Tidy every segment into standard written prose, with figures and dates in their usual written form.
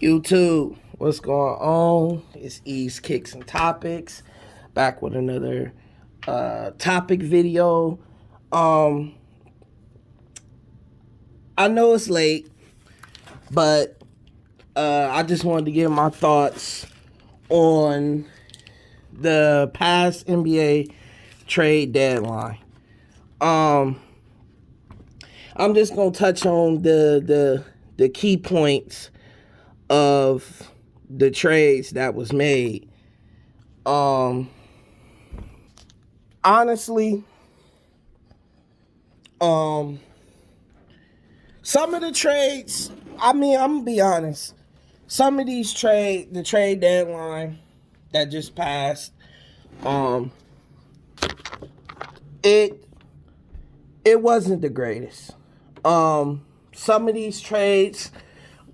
YouTube, what's going on? It's Ease Kicks and Topics, back with another topic video. I know it's late, but I just wanted to give my thoughts on the past NBA trade deadline. I'm just gonna touch on the key points of the trades that was made. Honestly, some of the trades, I'm gonna be honest, some of these the trade deadline that just passed, it wasn't the greatest. Some of these trades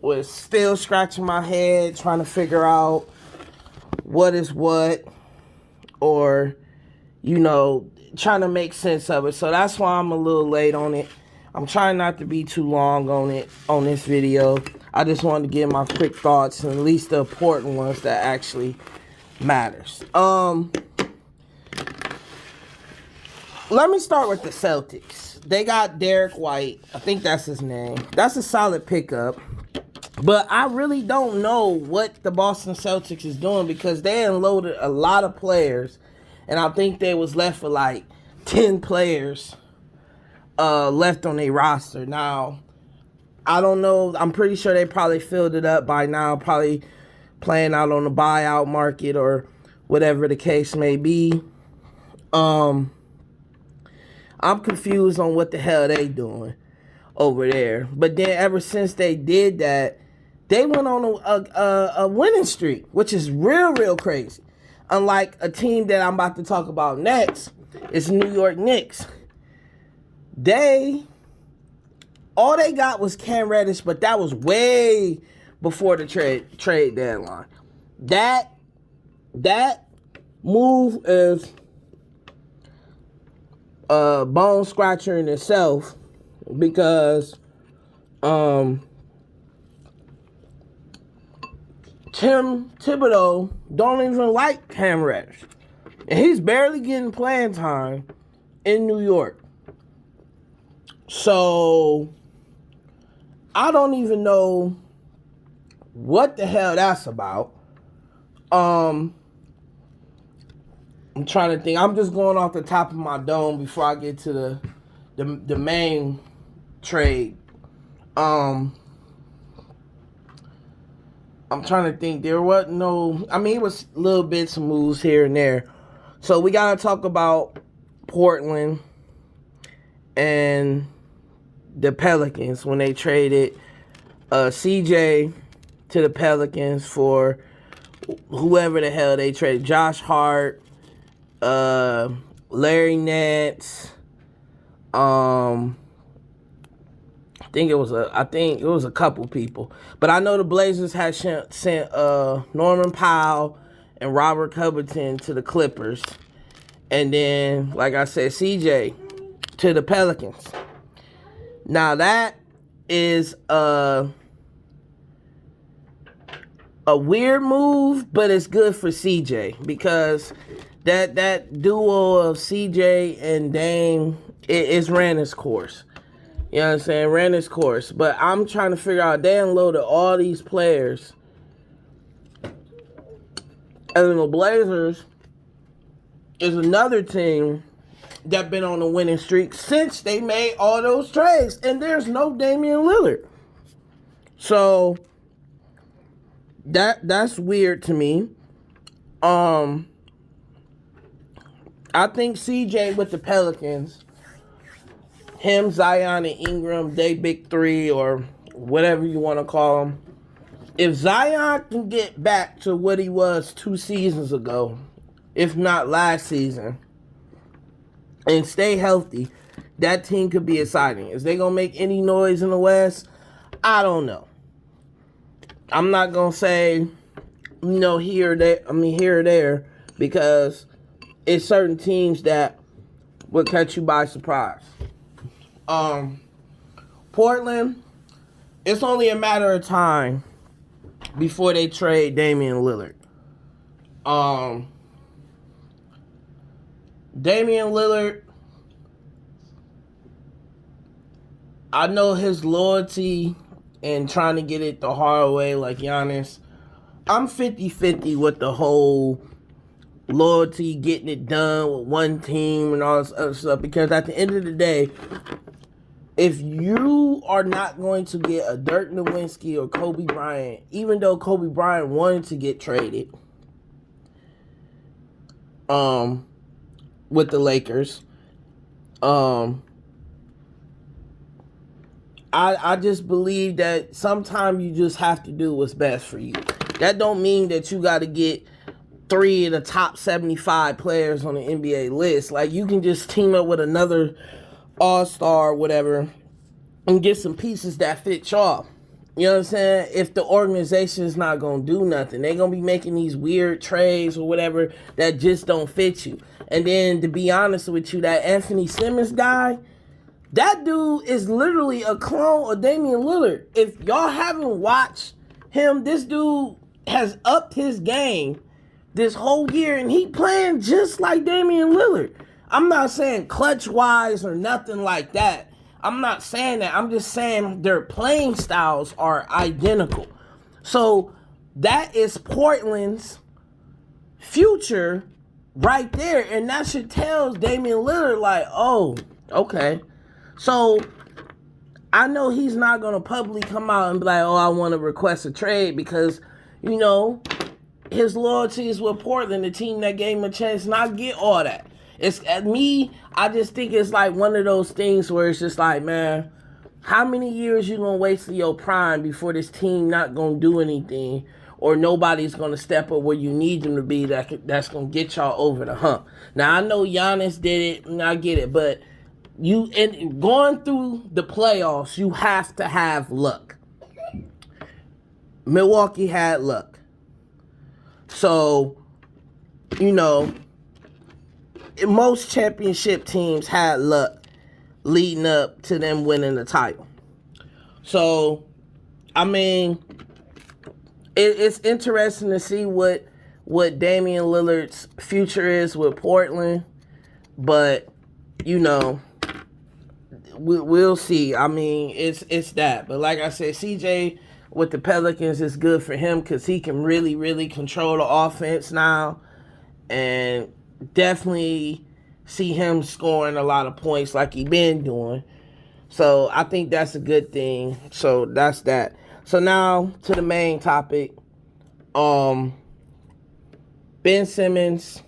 was still scratching my head, trying to figure out what is what, or, trying to make sense of it. So that's why I'm a little late on it. I'm trying not to be too long on it, on this video. I just wanted to give my quick thoughts, and at least the important ones that actually matters. Let me start with the Celtics. They got Derek White. I think that's his name. That's a solid pickup. But I really don't know what the Boston Celtics is doing, because they unloaded a lot of players, and I think they was left with like 10 players left on their roster. Now, I don't know. I'm pretty sure they probably filled it up by now, probably playing out on the buyout market or whatever the case may be. I'm confused on what the hell they doing over there. But then ever since they did that, they went on a winning streak, which is real crazy. Unlike a team that I'm about to talk about next, it's New York Knicks. All they got was Cam Reddish, but that was way before the trade deadline. That move is a bone scratcher in itself, because Tim Thibodeau don't even like Cam Reddish, and he's barely getting playing time in New York. So I don't even know what the hell that's about. I'm trying to think. I'm just going off the top of my dome before I get to the main trade. I'm trying to think. There wasn't no... it was little bits of moves here and there. So we got to talk about Portland and the Pelicans when they traded CJ to the Pelicans for whoever the hell they traded. Josh Hart, Larry Nance, I think it was a couple people. But I know the Blazers had sent Norman Powell and Robert Covington to the Clippers. And then, like I said, CJ to the Pelicans. Now that is a weird move, but it's good for CJ, because that duo of CJ and Dame, it's ran its course. You know what I'm saying? Ran its course. But I'm trying to figure out, they unloaded all these players. And the Blazers is another team that been on a winning streak since they made all those trades. And there's no Damian Lillard. So that's weird to me. I think CJ with the Pelicans, him, Zion, and Ingram, they big three, or whatever you want to call them. If Zion can get back to what he was 2 seasons ago, if not last season, and stay healthy, that team could be exciting. Is they going to make any noise in the West? I don't know. I'm not going to say, here or there, because it's certain teams that will catch you by surprise. Portland, it's only a matter of time before they trade Damian Lillard. Damian Lillard, I know his loyalty and trying to get it the hard way like Giannis. I'm 50-50 with the whole loyalty, getting it done with one team and all this other stuff, because at the end of the day, if you are not going to get a Dirk Nowitzki or Kobe Bryant, even though Kobe Bryant wanted to get traded with the Lakers, I just believe that sometimes you just have to do what's best for you. That don't mean that you got to get 3 of the top 75 players on the NBA list. Like, you can just team up with another all-star or whatever and get some pieces that fit y'all. You know what I'm saying? If the organization is not going to do nothing, they're going to be making these weird trades or whatever that just don't fit you. And then, to be honest with you, that Anthony Simmons guy, that dude is literally a clone of Damian Lillard. If y'all haven't watched him, this dude has upped his game this whole year, and he playing just like Damian Lillard. I'm not saying clutch-wise or nothing like that. I'm not saying that. I'm just saying their playing styles are identical. So that is Portland's future right there, and that should tell Damian Lillard, like, oh, okay. So I know he's not going to publicly come out and be like, oh, I want to request a trade, because, you know, his loyalty is with Portland, the team that gave him a chance, not get all that. It's at me, I just think it's like one of those things where it's just like, man, how many years you going to waste of your prime before this team not going to do anything, or nobody's going to step up where you need them to be that's going to get y'all over the hump? Now, I know Giannis did it, and I get it, but going through the playoffs, you have to have luck. Milwaukee had luck. So, you know, most championship teams had luck leading up to them winning the title. So, I mean, it's interesting to see what Damian Lillard's future is with Portland. But, you know, we'll see. I mean, it's that. But like I said, CJ with the Pelicans is good for him because he can really, really control the offense now. And definitely see him scoring a lot of points like he been doing. So I think that's a good thing. So that's that. So now to the main topic. Ben Simmons,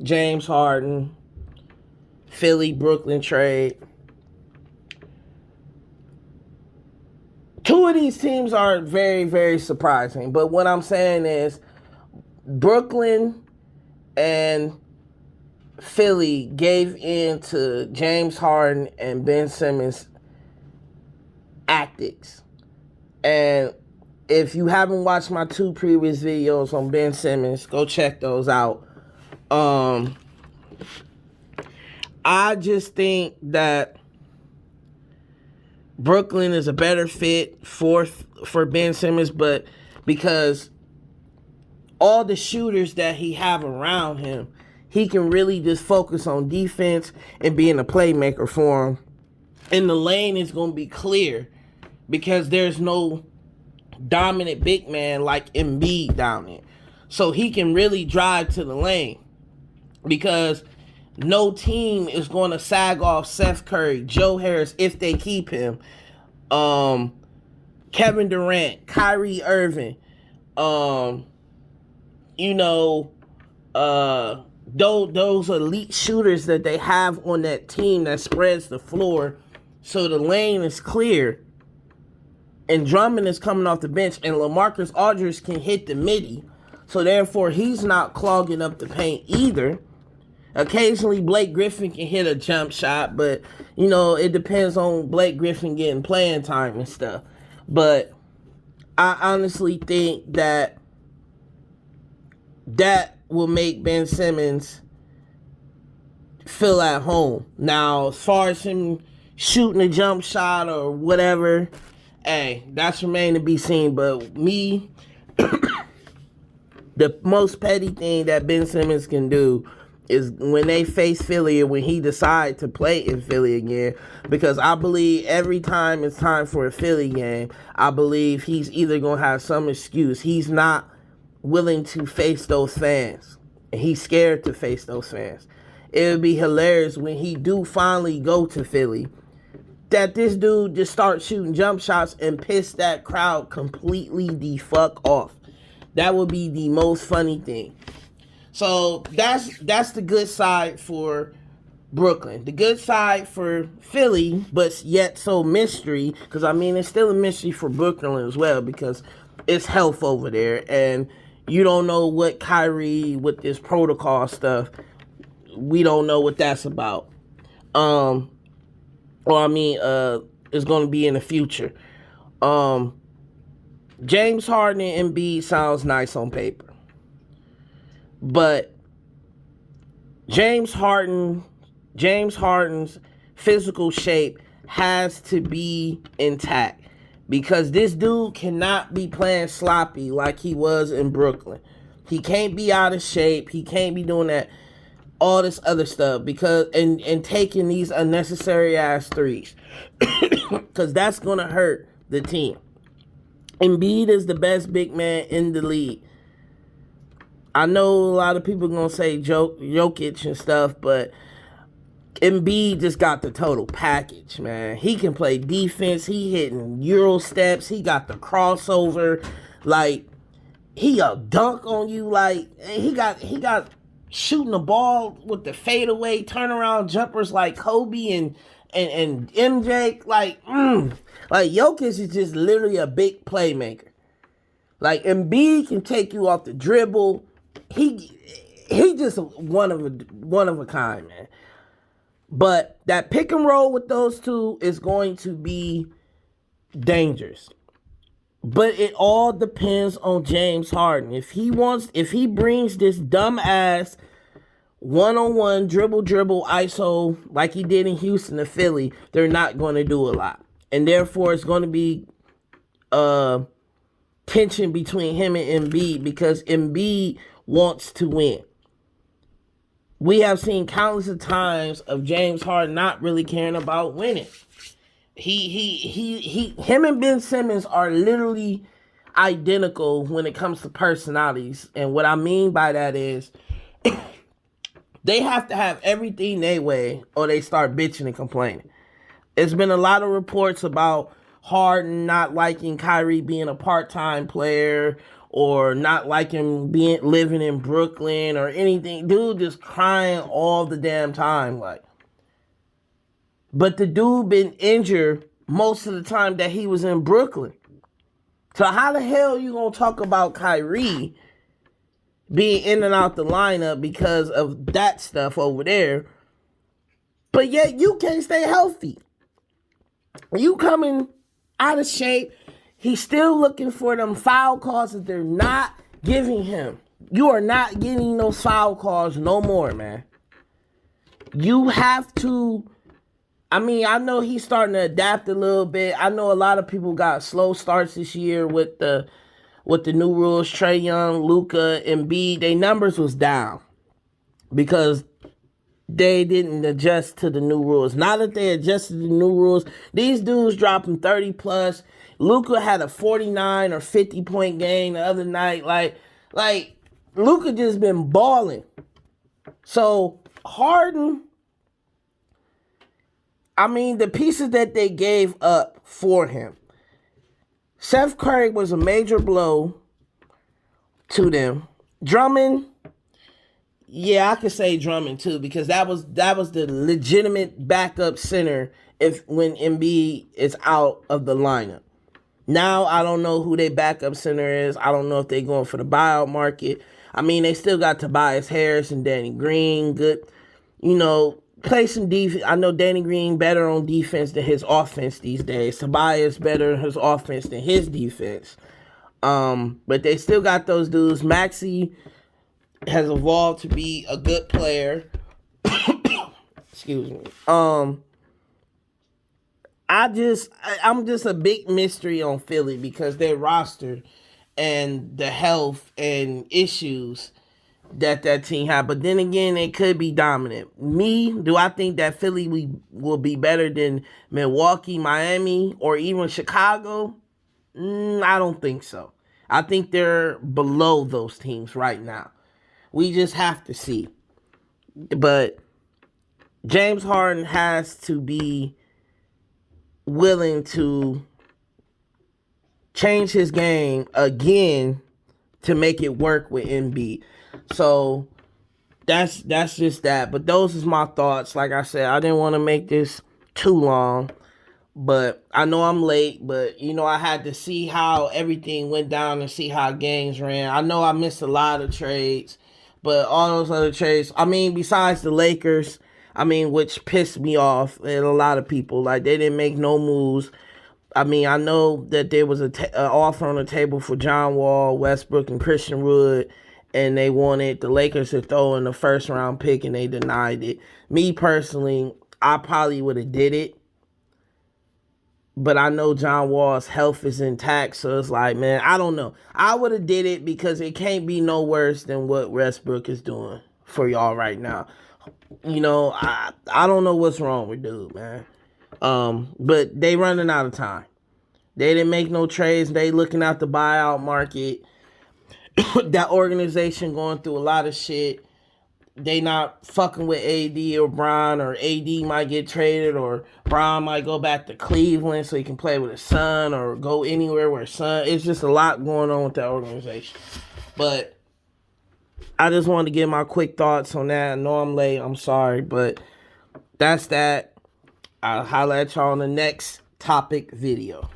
James Harden, Philly, Brooklyn trade. 2 of these teams are very, very surprising. But what I'm saying is Brooklyn and Philly gave in to James Harden and Ben Simmons' tactics. And if you haven't watched my 2 previous videos on Ben Simmons, go check those out. I just think that Brooklyn is a better fit for Ben Simmons, but because all the shooters that he have around him, he can really just focus on defense and being a playmaker for him. And the lane is going to be clear because there's no dominant big man like Embiid down there. So he can really drive to the lane because no team is going to sag off Seth Curry, Joe Harris, if they keep him, Kevin Durant, Kyrie Irving, those elite shooters that they have on that team that spreads the floor so the lane is clear. And Drummond is coming off the bench, and LaMarcus Aldridge can hit the midi. So therefore, he's not clogging up the paint either. Occasionally, Blake Griffin can hit a jump shot, but, it depends on Blake Griffin getting playing time and stuff. But I honestly think that will make Ben Simmons feel at home. Now, as far as him shooting a jump shot or whatever, hey, that's remain to be seen. But me, The most petty thing that Ben Simmons can do is when they face Philly and when he decides to play in Philly again, because I believe every time it's time for a Philly game, I believe he's either going to have some excuse. He's not willing to face those fans, and he's scared to face those fans. It would be hilarious when he do finally go to Philly, that this dude just starts shooting jump shots and piss that crowd completely the fuck off. That would be the most funny thing. So that's the good side for Brooklyn. The good side for Philly, but yet so mystery, because I mean it's still a mystery for Brooklyn as well, because it's health over there, and you don't know what Kyrie with this protocol stuff. We don't know what that's about. It's going to be in the future. James Harden and Embiid sounds nice on paper. But James Harden's physical shape has to be intact, because this dude cannot be playing sloppy like he was in Brooklyn. He can't be out of shape. He can't be doing that, all this other stuff, because and taking these unnecessary ass threes, because that's going to hurt the team. Embiid is the best big man in the league. I know a lot of people are going to say Jokic and stuff, but Embiid just got the total package, man. He can play defense. He hitting Euro steps. He got the crossover. Like, he'll dunk on you. Like, he got shooting the ball with the fadeaway turnaround jumpers like Kobe and MJ. Like Jokic is just literally a big playmaker. Like, Embiid can take you off the dribble. He just one of a kind, man. But that pick and roll with those two is going to be dangerous. But it all depends on James Harden. If he brings this dumb ass one-on-one dribble ISO like he did in Houston to Philly, they're not going to do a lot. And therefore it's going to be tension between him and Embiid, because Embiid wants to win. We have seen countless of times of James Harden not really caring about winning. Him and Ben Simmons are literally identical when it comes to personalities. And what I mean by that is they have to have everything their way or they start bitching and complaining. There's been a lot of reports about Harden not liking Kyrie being a part-time player, or not liking living in Brooklyn or anything. Dude just crying all the damn time, like. But the dude been injured most of the time that he was in Brooklyn. So how the hell you gonna talk about Kyrie being in and out the lineup because of that stuff over there, but yet you can't stay healthy? You coming out of shape. He's still looking for them foul calls that they're not giving him. You are not getting those foul calls no more, man. You have to. I mean, I know he's starting to adapt a little bit. I know a lot of people got slow starts this year with the new rules. Trae Young, Luka, Embiid, their numbers was down because they didn't adjust to the new rules. Now that they adjusted the new rules, these dudes dropping 30 plus. Luka had a 49 or 50 point game the other night. Like Luka just been balling. So Harden, I mean, the pieces that they gave up for him. Seth Curry was a major blow to them. Drummond, yeah, I could say Drummond too, because that was the legitimate backup center when Embiid is out of the lineup. Now I don't know who their backup center is. I don't know if they're going for the buyout market. I mean, they still got Tobias Harris and Danny Green. Good, play some defense. I know Danny Green better on defense than his offense these days. Tobias better on his offense than his defense. But they still got those dudes. Maxey has evolved to be a good player. Excuse me. I'm just a big mystery on Philly because their roster and the health and issues that team had. But then again, it could be dominant. Do I think that Philly will be better than Milwaukee, Miami, or even Chicago? I don't think so. I think they're below those teams right now. We just have to see. But James Harden has to be willing to change his game again to make it work with Embiid. So that's just that. But those is my thoughts. Like I said, I didn't want to make this too long. But I know I'm late, but, I had to see how everything went down and see how games ran. I know I missed a lot of trades, but all those other trades, besides the Lakers, which pissed me off and a lot of people, like, they didn't make no moves. I know that there was an offer on the table for John Wall, Westbrook, and Christian Wood, and they wanted the Lakers to throw in the first round pick, and they denied it. Me personally, I probably would have did it. But I know John Wall's health is intact, so it's like, man, I don't know. I would have did it because it can't be no worse than what Westbrook is doing for y'all right now. I don't know what's wrong with dude, man. But they running out of time. They didn't make no trades. They looking at the buyout market. That organization going through a lot of shit. They not fucking with AD or Bron, or AD might get traded, or Bron might go back to Cleveland so he can play with his son, or go anywhere where his son. It's just a lot going on with that organization. But I just wanted to get my quick thoughts on that. I know I'm late. I'm sorry, but that's that. I'll holler at y'all on the next topic video.